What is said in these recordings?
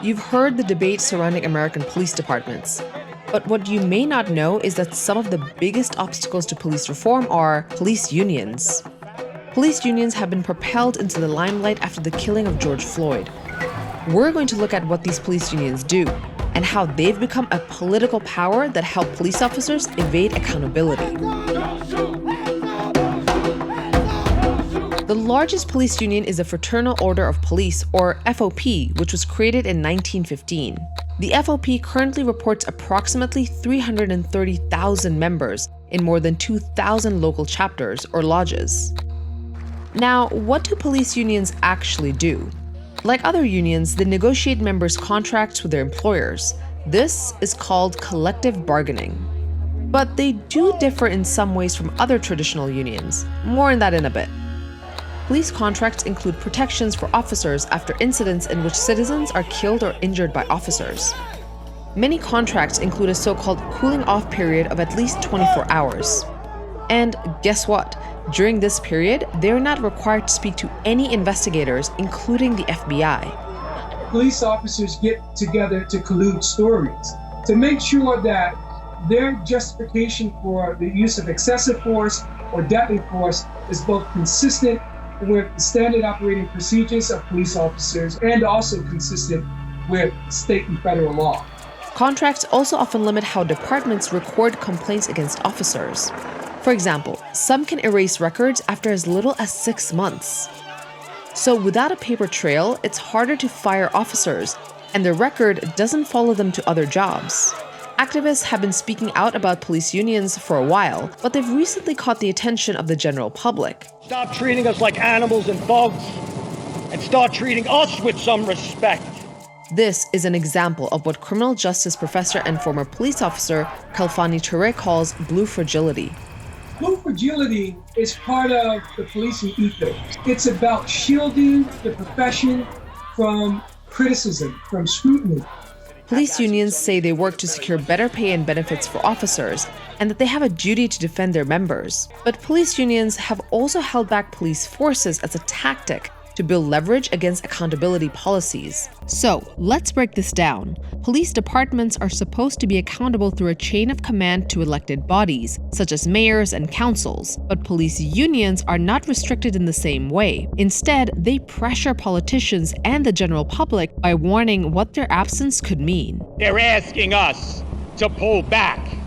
You've heard the debate surrounding American police departments. But what you may not know is that some of the biggest obstacles to police reform are police unions. Police unions have been propelled into the limelight after the killing of George Floyd. We're going to look at what these police unions do and how they've become a political power that help police officers evade accountability. The largest police union is the Fraternal Order of Police, or FOP, which was created in 1915. The FOP currently reports approximately 330,000 members in more than 2,000 local chapters or lodges. Now, what do police unions actually do? Like other unions, they negotiate members' contracts with their employers. This is called collective bargaining. But they do differ in some ways from other traditional unions. More on that in a bit. Police contracts include protections for officers after incidents in which citizens are killed or injured by officers. Many contracts include a so-called cooling-off period of at least 24 hours. And guess what? During this period, they're not required to speak to any investigators, including the FBI. Police officers get together to collude stories to make sure that their justification for the use of excessive force or deadly force is both consistent with the standard operating procedures of police officers and also consistent with state and federal law. Contracts also often limit how departments record complaints against officers. For example, some can erase records after as little as 6 months. So without a paper trail, it's harder to fire officers, and their record doesn't follow them to other jobs. Activists have been speaking out about police unions for a while, but they've recently caught the attention of the general public. Stop treating us like animals and bugs, and start treating us with some respect. This is an example of what criminal justice professor and former police officer Khalfani Touré calls blue fragility. Blue fragility is part of the policing ethos. It's about shielding the profession from criticism, from scrutiny. Police unions say they work to secure better pay and benefits for officers, and that they have a duty to defend their members. But police unions have also held back police forces as a tactic to build leverage against accountability policies. So, let's break this down. Police departments are supposed to be accountable through a chain of command to elected bodies, such as mayors and councils. But police unions are not restricted in the same way. Instead, they pressure politicians and the general public by warning what their absence could mean. They're asking us to pull back.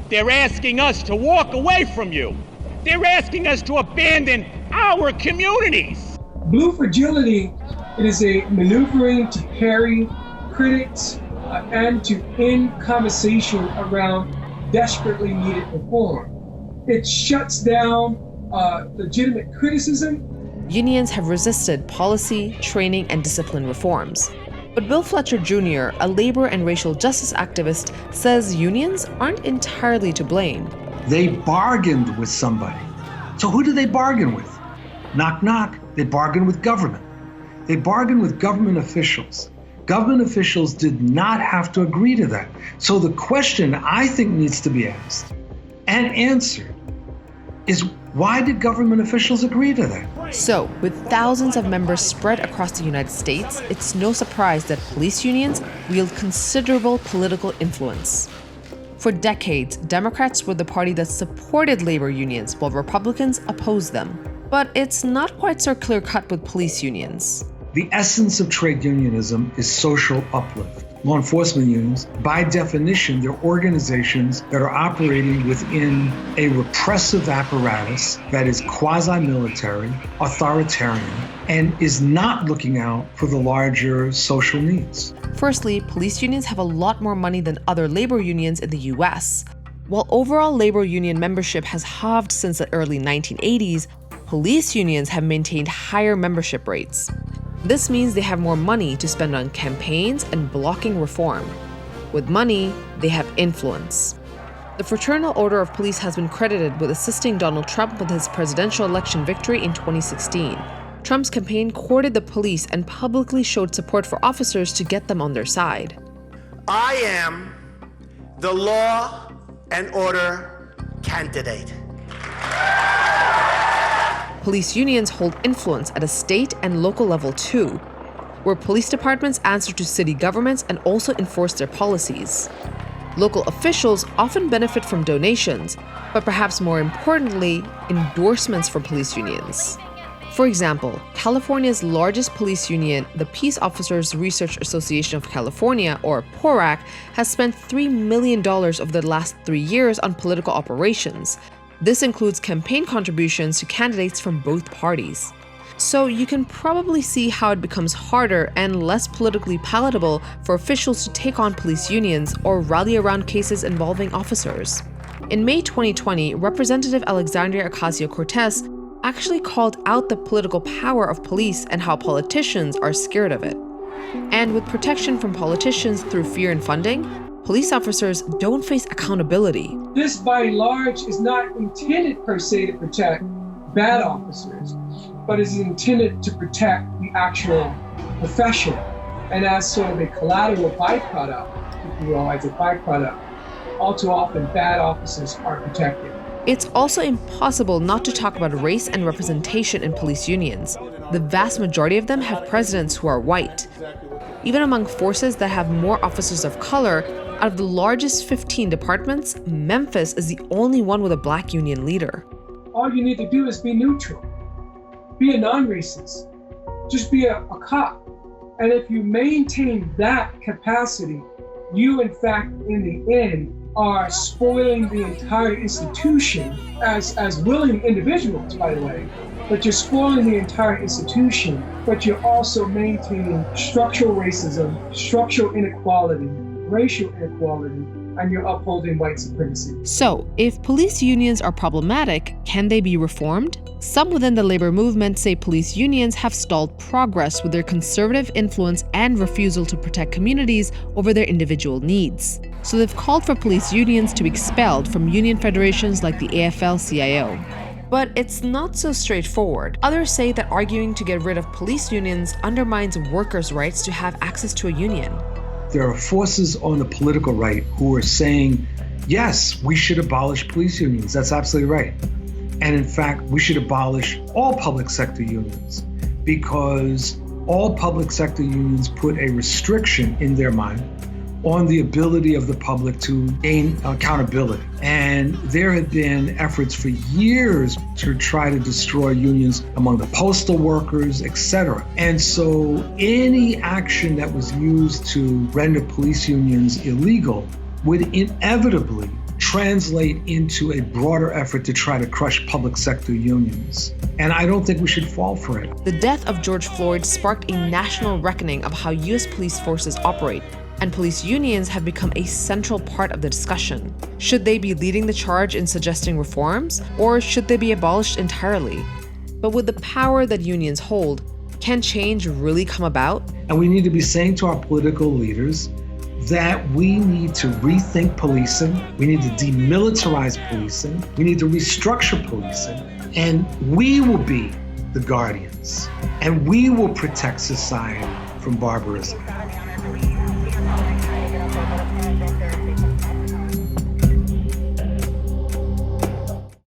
They're asking us to walk away from you. They're asking us to abandon our communities. Blue fragility is a maneuvering to parry critics and to end conversation around desperately needed reform. It shuts down legitimate criticism. Unions have resisted policy, training, and discipline reforms. But Bill Fletcher Jr., a labor and racial justice activist, says unions aren't entirely to blame. They bargained with somebody. So who do they bargain with? Knock, knock. They bargained with government. They bargained with government officials. Government officials did not have to agree to that. So the question I think needs to be asked and answered is, why did government officials agree to that? So, with thousands of members spread across the United States, it's no surprise that police unions wield considerable political influence. For decades, Democrats were the party that supported labor unions, while Republicans opposed them. But it's not quite so clear-cut with police unions. The essence of trade unionism is social uplift. Law enforcement unions, by definition, they're organizations that are operating within a repressive apparatus that is quasi-military, authoritarian, and is not looking out for the larger social needs. Firstly, police unions have a lot more money than other labor unions in the US. While overall labor union membership has halved since the early 1980s, police unions have maintained higher membership rates. This means they have more money to spend on campaigns and blocking reform. With money, they have influence. The Fraternal Order of Police has been credited with assisting Donald Trump with his presidential election victory in 2016. Trump's campaign courted the police and publicly showed support for officers to get them on their side. I am the law and order candidate. Police unions hold influence at a state and local level too. where police departments answer to city governments and also enforce their policies. Local officials often benefit from donations, but perhaps more importantly, endorsements from police unions. For example, California's largest police union, the Peace Officers Research Association of California, or PORAC, has spent $3 million over the last 3 years on political operations. This includes campaign contributions to candidates from both parties. So you can probably see how it becomes harder and less politically palatable for officials to take on police unions or rally around cases involving officers. In May 2020, Representative Alexandria Ocasio-Cortez actually called out the political power of police and how politicians are scared of it. And with protection from politicians through fear and funding, police officers don't face accountability. This, by and large, is not intended per se to protect bad officers, but is intended to protect the actual profession. And as sort of a collateral byproduct, if you will, as a byproduct, all too often bad officers are protected. It's also impossible not to talk about race and representation in police unions. The vast majority of them have presidents who are white. Even among forces that have more officers of color, out of the largest 15 departments, Memphis is the only one with a black union leader. All you need to do is be neutral. Be a non-racist. Just be a cop. And if you maintain that capacity, you in fact, in the end, are spoiling the entire institution as willing individuals, by the way, but you're spoiling the entire institution, but you're also maintaining structural racism, structural inequality, racial inequality, and you're upholding white supremacy. So, if police unions are problematic, can they be reformed? Some within the labor movement say police unions have stalled progress with their conservative influence and refusal to protect communities over their individual needs. So they've called for police unions to be expelled from union federations like the AFL-CIO. But it's not so straightforward. Others say that arguing to get rid of police unions undermines workers' rights to have access to a union. There are forces on the political right who are saying, yes, we should abolish police unions. That's absolutely right. And in fact, we should abolish all public sector unions because all public sector unions put a restriction in their mind on the ability of the public to gain accountability. And there have been efforts for years to try to destroy unions among the postal workers, etc. And so any action that was used to render police unions illegal would inevitably translate into a broader effort to try to crush public sector unions. And I don't think we should fall for it. The death of George Floyd sparked a national reckoning of how U.S. police forces operate, and police unions have become a central part of the discussion. Should they be leading the charge in suggesting reforms, or should they be abolished entirely? But with the power that unions hold, can change really come about? And we need to be saying to our political leaders that we need to rethink policing, we need to demilitarize policing, we need to restructure policing, and we will be the guardians, and we will protect society from barbarism.